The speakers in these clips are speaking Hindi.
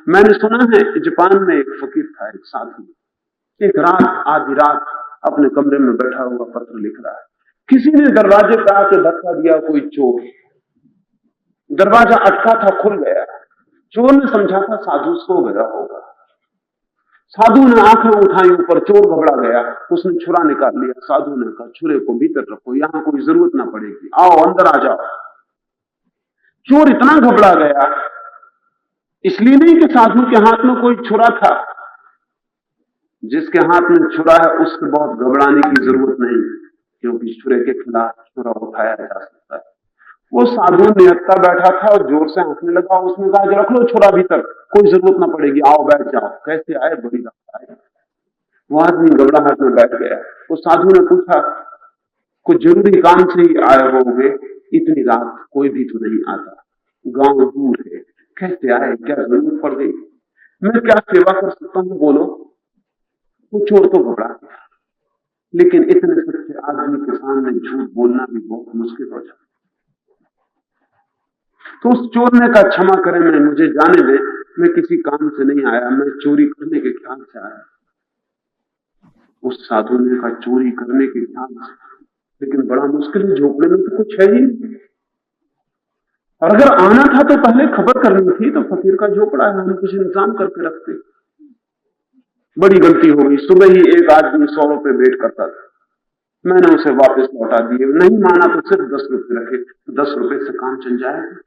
मैंने सुना है जापान में एक फकीर था, एक साधु, एक रात, आधी रात अपने कमरे में बैठा हुआ पत्र लिख रहा है। किसी ने दरवाजे पे आके धक्का दिया, कोई चोर। दरवाजा अटका था, खुल गया। चोर ने समझा था साधु सो गया होगा। साधु ने आंखें उठाई ऊपर, चोर घबरा गया, उसने छुरा निकाल लिया। साधु ने कहा, छुरे को भीतर रखो, यहां कोई जरूरत ना पड़ेगी, आओ अंदर आ जाओ। चोर इतना घबरा गया, इसलिए नहीं कि साधु के हाथ में कोई छुरा था। जिसके हाथ में छुरा है उससे बहुत घबराने की जरूरत नहीं, क्योंकि छुरे के खिलाफ छुरा उठाया जा सकता है। वो साधु निहत्था बैठा था और जोर से हंसने लगा। उसने कहा, रख लो छुरा भीतर, कोई जरूरत ना पड़ेगी, आओ बैठ जाओ। कैसे आए, बड़ी बात आए। वो आदमी घबराहट में बैठ गया। उस साधु ने पूछा, कुछ जरूरी काम से ही आए होंगे, इतनी रात कोई भी तो नहीं आता, गांव दूर है, कैसे आए, क्या जरूरत पड़ गई, मैं क्या सेवा कर सकता हूं, बोलो। वो चोर तो घबरा गया, लेकिन इतने सच्चे आदमी के सामने झूठ बोलना भी बहुत मुश्किल हो जाता। तो उस चोर ने कहा, क्षमा करें, मुझे जाने दे, मैं किसी काम से नहीं आया, मैं चोरी करने के ख्याल से आया। उस साधु ने कहा, चोरी करने के ख्याल से, लेकिन बड़ा मुश्किल है, झोपड़े में तो कुछ है ही, और अगर आना था तो पहले खबर करनी थी, तो फकीर का झोपड़ा है, हम कुछ इंतजाम करके रखते। बड़ी गलती हो गई। सुबह ही एक आदमी 100 रुपए भेंट करता था, मैंने उसे वापस लौटा दिए। नहीं माना तो सिर्फ 10 रुपए रखे, 10 रुपए से काम चल जाएगा।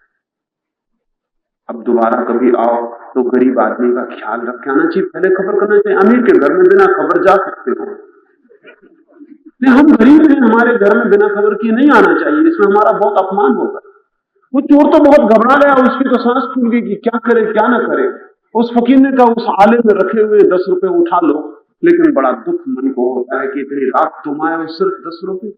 अब दोबारा कभी आओ तो गरीब आदमी का ख्याल रख के आना चाहिए, पहले खबर करना चाहिए। अमीर के घर में बिना खबर जा सकते हो, नहीं, हम गरीब हैं, हमारे घर में बिना खबर किए नहीं आना चाहिए, इसमें हमारा बहुत अपमान होगा। वो चोर तो बहुत घबरा गया, उसकी तो सांस फूल गई कि क्या करे क्या ना करे। उस फकीर ने कहा, उस आले में रखे हुए 10 रुपए उठा लो, लेकिन बड़ा दुख मन को होता है कि इतनी रात तुम आए और सिर्फ 10 रुपए।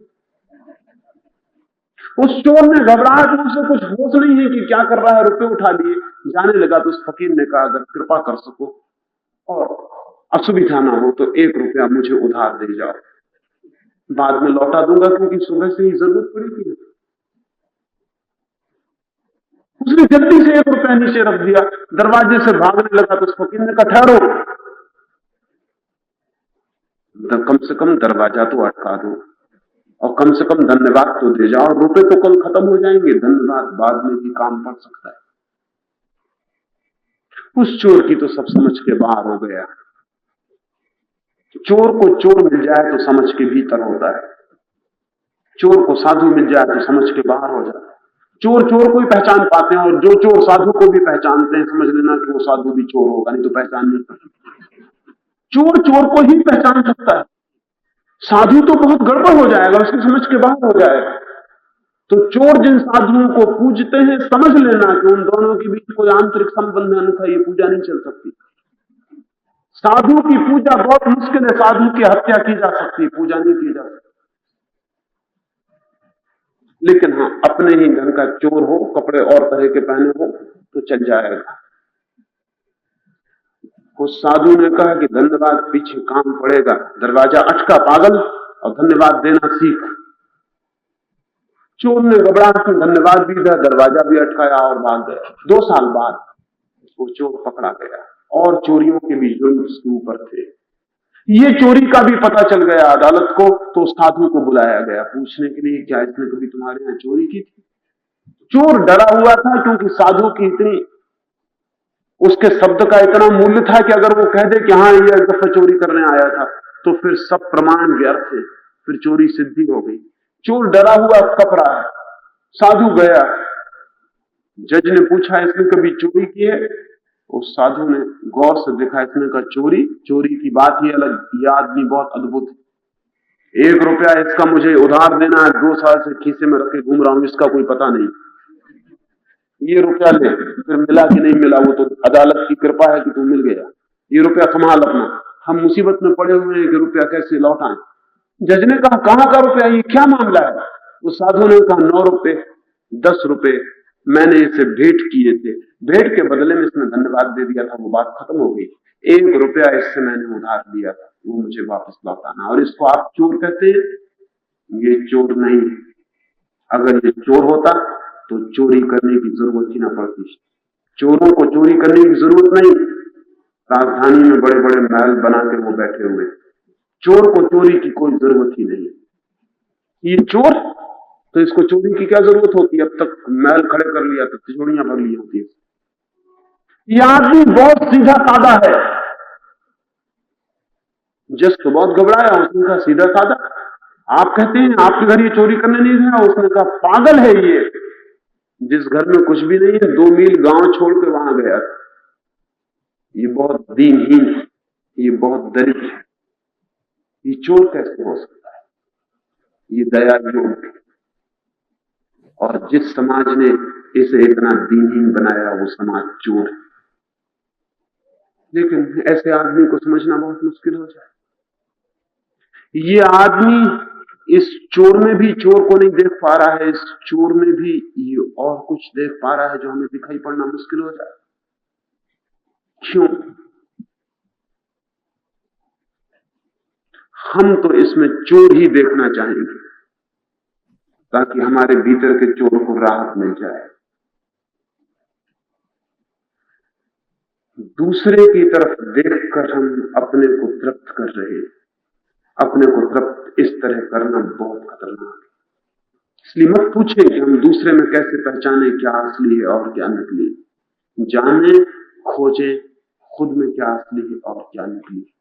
उस चोर ने घबराहट में, उसे कुछ होश नहीं है कि क्या कर रहा है, रुपए उठा लिए, जाने लगा। तो उस फकीर ने कहा, अगर कृपा कर सको और असुविधा ना हो तो 1 रुपया मुझे उधार दे जाओ, बाद में लौटा दूंगा, क्योंकि सुबह से ही जरूरत पड़ी थी। उसने जल्दी से 1 रुपया नीचे रख दिया, दरवाजे से भागने लगा। तो उस फकीर ने कहा, ठहरो, कम से कम दरवाजा तो अटका दो, और कम से कम धन्यवाद तो दे जाओ, रुपए तो कल खत्म हो जाएंगे, धन्यवाद बाद में भी काम पड़ सकता है। उस चोर की तो सब समझ के बाहर हो गया। चोर को चोर मिल जाए तो समझ के भीतर होता है, चोर को साधु मिल जाए तो समझ के बाहर हो जाता है। चोर चोर को ही पहचान पाते हैं, और जो चोर साधु को भी पहचानते हैं, समझ लेना कि वो साधु भी चोर होगा, नहीं तो पहचान नहीं सकता। चोर चोर को ही पहचान सकता है, साधु तो बहुत गड़बड़ हो जाएगा, उसकी समझ के बाहर हो जाएगा। तो चोर जिन साधुओं को पूजते हैं, समझ लेना कि उन दोनों के बीच कोई आंतरिक संबंध है, अन्यथा ये पूजा नहीं चल सकती। साधु की पूजा बहुत मुश्किल है, साधु की हत्या की जा सकती है, पूजा नहीं की जा सकती। लेकिन हाँ, अपने ही ढंग का चोर हो, कपड़े और तरह के पहने हो तो चल जाएगा। उस साधु ने कहा कि धन्यवाद पीछे काम पड़ेगा, दरवाजा अटका पागल, और धन्यवाद देना सीख। चोर ने घबराहट में धन्यवाद भी दिया, दरवाजा भी अटकाया और भाग गया। 2 साल बाद वो चोर पकड़ा गया, और चोरियों के भी जुर्म उसके ऊपर थे। ये चोरी का भी पता चल गया अदालत को, तो साधु को बुलाया गया पूछने के लिए, क्या इसने कभी तुम्हारे यहां चोरी की थी? चोर डरा हुआ था, क्योंकि साधु की इतनी, उसके शब्द का इतना मूल्य था कि अगर वो कह दे कि हाँ ये एक दफा चोरी करने आया था, तो फिर सब प्रमाण व्यर्थ थे, फिर चोरी सिद्धि हो गई। चोर डरा हुआ कप रहा है। साधु गया, जज ने पूछा, इसने कभी चोरी की है? उस साधु ने गौर से देखा, इसने कहा, चोरी? चोरी की बात ही अलग, यह आदमी बहुत अद्भुत है। 1 रुपया इसका मुझे उधार देना है, 2 साल से खीसे में रखे घूम रहा हूं, इसका कोई पता नहीं। ये रुपया ले, फिर मिला कि नहीं मिला वो तो अदालत की कृपा है कि तू मिल गया, ये रुपया संभाल अपना, हम मुसीबत में पड़े हुए हैं कि रुपया कैसे लौटाएं। जज ने कहा, कहां का रुपया, ये क्या मामला है? उस साधु ने कहा, 9 रुपए 10 रुपए मैंने इसे भेंट किए थे, भेंट के बदले में इसने धन्यवाद दे दिया था, वो बात खत्म हो गई। 1 रुपया इससे मैंने उधार लिया था, वो मुझे वापस लौटाना। और इसको आप चोर कहते हैं? ये चोर नहीं, अगर ये चोर होता तो चोरी करने की जरूरत ही ना पड़ती। चोरों को चोरी करने की जरूरत नहीं, राजधानी में बड़े बड़े महल बना के वो बैठे हुए। चोर को चोरी की कोई जरूरत ही नहीं। ये चोर तो इसको चोरी की क्या जरूरत होती है? अब तक महल खड़े कर लिया, तो तिजोरियां भर ली होती है। ये आदमी बहुत सीधा साधा है। जस तो बहुत घबराया, उसने कहा सीधा साधा, आप कहते हैं आपके घर ये चोरी करने नहीं गया? उसने कहा पागल है ये, जिस घर में कुछ भी नहीं है 2 मील गांव छोड़ के वहां गया। ये बहुत दीनहीन है, ये बहुत दरिद्र है, ये चोर कैसे हो सकता है? ये दया योग। और जिस समाज ने इसे इतना दीनहीन बनाया वो समाज चोर है। लेकिन ऐसे आदमी को समझना बहुत मुश्किल हो जाए। ये आदमी इस चोर में भी चोर को नहीं देख पा रहा है, इस चोर में भी ये और कुछ देख पा रहा है जो हमें दिखाई पड़ना मुश्किल हो जाए। क्यों? हम तो इसमें चोर ही देखना चाहेंगे ताकि हमारे भीतर के चोर को राहत मिल जाए। दूसरे की तरफ देखकर हम अपने को तृप्त कर रहे हैं। अपने को तृप्त इस तरह करना बहुत खतरनाक है। इसलिए मत पूछें कि हम दूसरे में कैसे पहचाने क्या असली है और क्या नकली। जाने, खोजें खुद में क्या असली है और क्या नकली है।